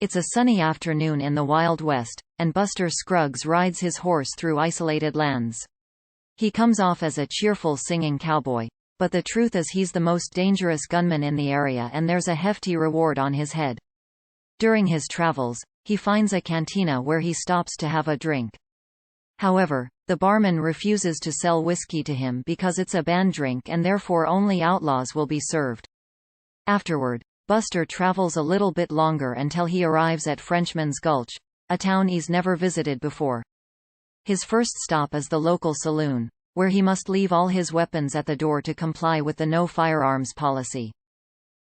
It's a sunny afternoon in the Wild West, and Buster Scruggs rides his horse through isolated lands. He comes off as a cheerful singing cowboy, but the truth is he's the most dangerous gunman in the area and there's a hefty reward on his head. During his travels, he finds a cantina where he stops to have a drink. However, the barman refuses to sell whiskey to him because it's a banned drink and therefore only outlaws will be served. Afterward, Buster travels a little bit longer until he arrives at Frenchman's Gulch, a town he's never visited before. His first stop is the local saloon, where he must leave all his weapons at the door to comply with the no firearms policy.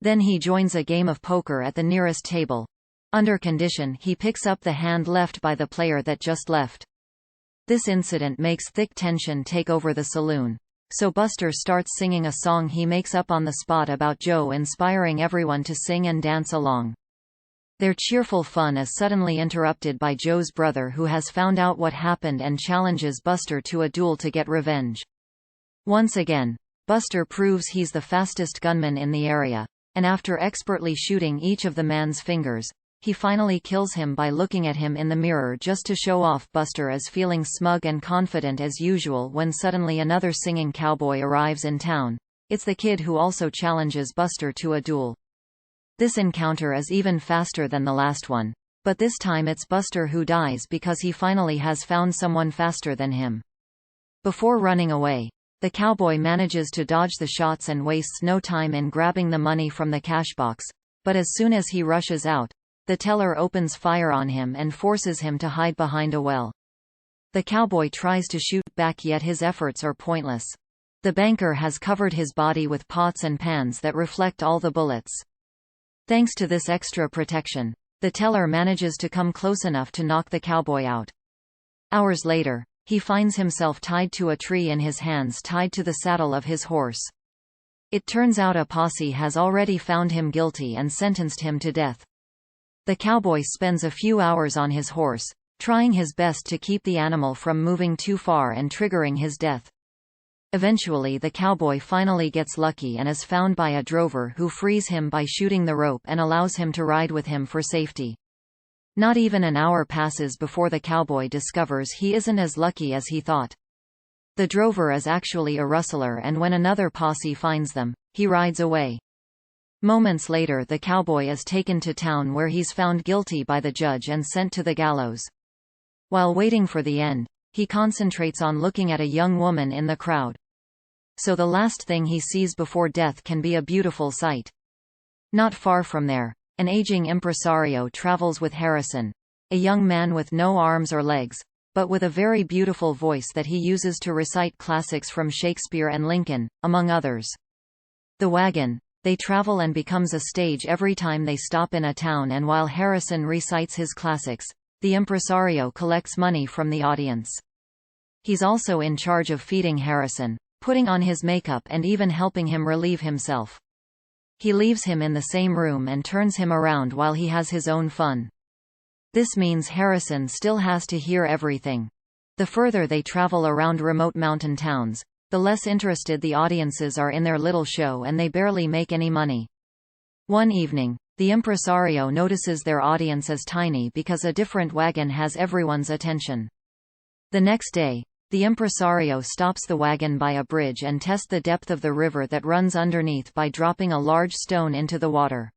Then he joins a game of poker at the nearest table. Under condition he picks up the hand left by the player that just left. This incident makes thick tension take over the saloon. So Buster starts singing a song he makes up on the spot about Joe, inspiring everyone to sing and dance along. Their cheerful fun is suddenly interrupted by Joe's brother, who has found out what happened and challenges Buster to a duel to get revenge. Once again, Buster proves he's the fastest gunman in the area, and after expertly shooting each of the man's fingers, he finally kills him by looking at him in the mirror just to show off. Buster is feeling smug and confident as usual when suddenly another singing cowboy arrives in town. It's the kid who also challenges Buster to a duel. This encounter is even faster than the last one, but this time it's Buster who dies because he finally has found someone faster than him. Before running away, the cowboy manages to dodge the shots and wastes no time in grabbing the money from the cash box, but as soon as he rushes out, the teller opens fire on him and forces him to hide behind a well. The cowboy tries to shoot back, yet his efforts are pointless. The banker has covered his body with pots and pans that reflect all the bullets. Thanks to this extra protection, the teller manages to come close enough to knock the cowboy out. Hours later, he finds himself tied to a tree and his hands tied to the saddle of his horse. It turns out a posse has already found him guilty and sentenced him to death. The cowboy spends a few hours on his horse, trying his best to keep the animal from moving too far and triggering his death. Eventually the cowboy finally gets lucky and is found by a drover who frees him by shooting the rope and allows him to ride with him for safety. Not even an hour passes before the cowboy discovers he isn't as lucky as he thought. The drover is actually a rustler, and when another posse finds them, he rides away. Moments later the cowboy is taken to town where he's found guilty by the judge and sent to the gallows. While waiting for the end, he concentrates on looking at a young woman in the crowd. So the last thing he sees before death can be a beautiful sight. Not far from there, an aging impresario travels with Harrison, a young man with no arms or legs, but with a very beautiful voice that he uses to recite classics from Shakespeare and Lincoln, among others. The wagon they travel and becomes a stage every time they stop in a town, and while Harrison recites his classics, the impresario collects money from the audience. He's also in charge of feeding Harrison, putting on his makeup and even helping him relieve himself. He leaves him in the same room and turns him around while he has his own fun. This means Harrison still has to hear everything. The further they travel around remote mountain towns, the less interested the audiences are in their little show, and they barely make any money. One evening, the impresario notices their audience is tiny because a different wagon has everyone's attention. The next day, the impresario stops the wagon by a bridge and tests the depth of the river that runs underneath by dropping a large stone into the water.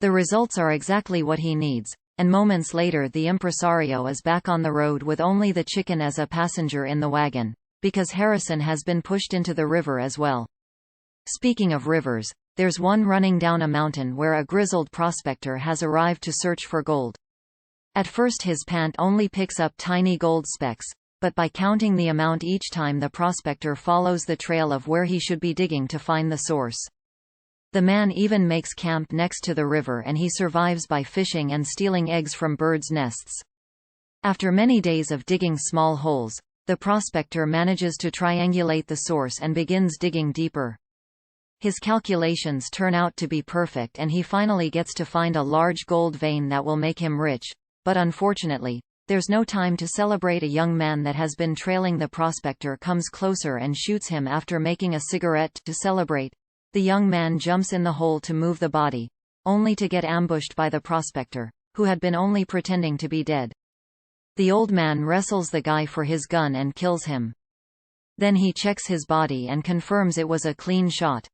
The results are exactly what he needs, and moments later the impresario is back on the road with only the chicken as a passenger in the wagon, because Harrison has been pushed into the river as well. Speaking of rivers, there's one running down a mountain where a grizzled prospector has arrived to search for gold. At first his pant only picks up tiny gold specks, but by counting the amount each time the prospector follows the trail of where he should be digging to find the source. The man even makes camp next to the river, and he survives by fishing and stealing eggs from birds' nests. After many days of digging small holes, the prospector manages to triangulate the source and begins digging deeper. His calculations turn out to be perfect, and he finally gets to find a large gold vein that will make him rich, but unfortunately, there's no time to celebrate. A young man that has been trailing the prospector comes closer and shoots him after making a cigarette. To celebrate, the young man jumps in the hole to move the body, only to get ambushed by the prospector, who had been only pretending to be dead. The old man wrestles the guy for his gun and kills him. Then he checks his body and confirms it was a clean shot.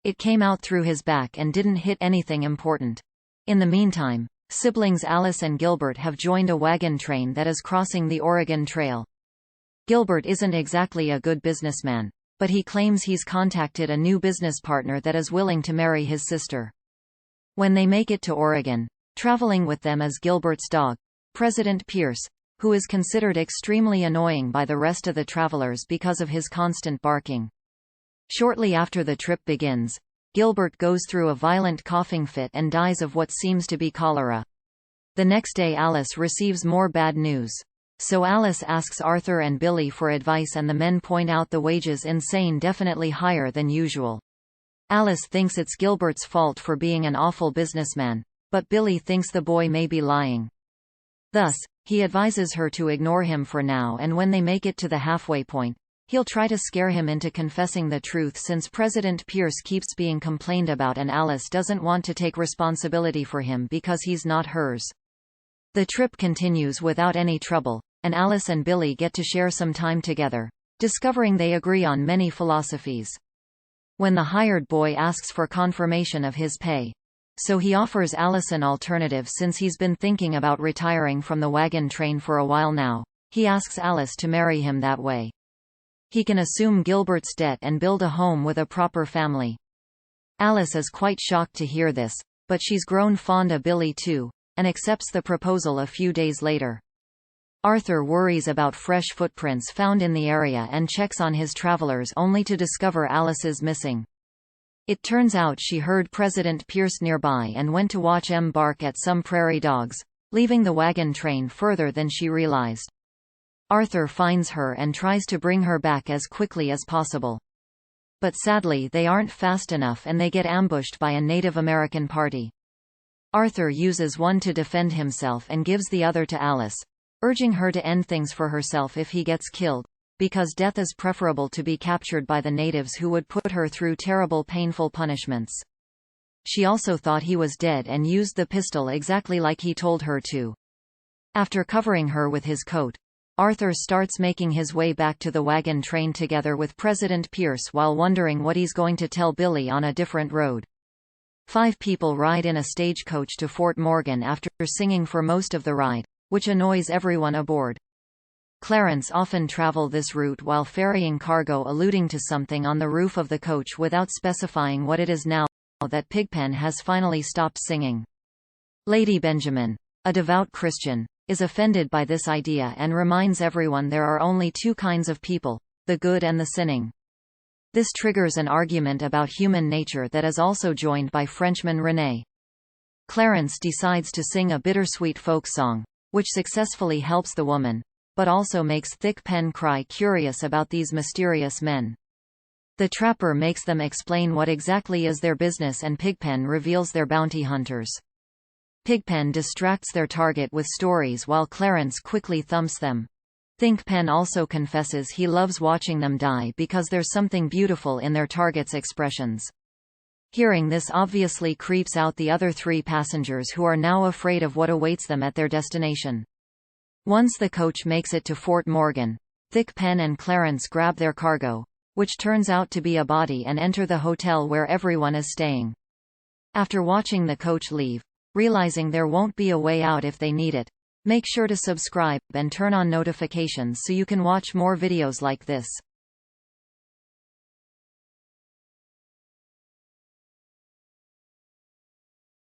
It came out through his back and didn't hit anything important. In the meantime, siblings Alice and Gilbert have joined a wagon train that is crossing the Oregon Trail. Gilbert isn't exactly a good businessman, but he claims he's contacted a new business partner that is willing to marry his sister. When they make it to Oregon, traveling with them is Gilbert's dog, President Pierce, who is considered extremely annoying by the rest of the travelers because of his constant barking. Shortly after the trip begins, Gilbert goes through a violent coughing fit and dies of what seems to be cholera. The next day Alice receives more bad news. So Alice asks Arthur and Billy for advice and the men point out the wages insane definitely higher than usual. Alice thinks it's Gilbert's fault for being an awful businessman, but Billy thinks the boy may be lying. Thus, he advises her to ignore him for now, and when they make it to the halfway point, he'll try to scare him into confessing the truth since President Pierce keeps being complained about and Alice doesn't want to take responsibility for him because he's not hers. The trip continues without any trouble, and Alice and Billy get to share some time together, discovering they agree on many philosophies. When the hired boy asks for confirmation of his pay, so he offers Alice an alternative since he's been thinking about retiring from the wagon train for a while now, he asks Alice to marry him that way. He can assume Gilbert's debt and build a home with a proper family. Alice is quite shocked to hear this, but she's grown fond of Billy too, and accepts the proposal a few days later. Arthur worries about fresh footprints found in the area and checks on his travelers only to discover Alice is missing. It turns out she heard President Pierce nearby and went to watch him bark at some prairie dogs, leaving the wagon train further than she realized. Arthur finds her and tries to bring her back as quickly as possible. But sadly they aren't fast enough and they get ambushed by a Native American party. Arthur uses one to defend himself and gives the other to Alice, urging her to end things for herself if he gets killed, because death is preferable to be captured by the natives who would put her through terrible painful punishments. She also thought he was dead and used the pistol exactly like he told her to. After covering her with his coat, Arthur starts making his way back to the wagon train together with President Pierce while wondering what he's going to tell Billy on a different road. 5 people ride in a stagecoach to Fort Morgan after singing for most of the ride, which annoys everyone aboard. Clarence often travel this route while ferrying cargo, alluding to something on the roof of the coach without specifying what it is now that Pigpen has finally stopped singing. Lady Benjamin, a devout Christian, is offended by this idea and reminds everyone there are only 2 kinds of people, the good and the sinning. This triggers an argument about human nature that is also joined by Frenchman René. Clarence decides to sing a bittersweet folk song, which successfully helps the woman, but also makes Thigpen cry, curious about these mysterious men. The trapper makes them explain what exactly is their business and Pigpen reveals they're bounty hunters. Pigpen distracts their target with stories while Clarence quickly thumps them. Thigpen also confesses he loves watching them die because there's something beautiful in their target's expressions. Hearing this obviously creeps out the other 3 passengers who are now afraid of what awaits them at their destination. Once the coach makes it to Fort Morgan, Thigpen and Clarence grab their cargo, which turns out to be a body, and enter the hotel where everyone is staying. After watching the coach leave, realizing there won't be a way out if they need it, make sure to subscribe and turn on notifications so you can watch more videos like this.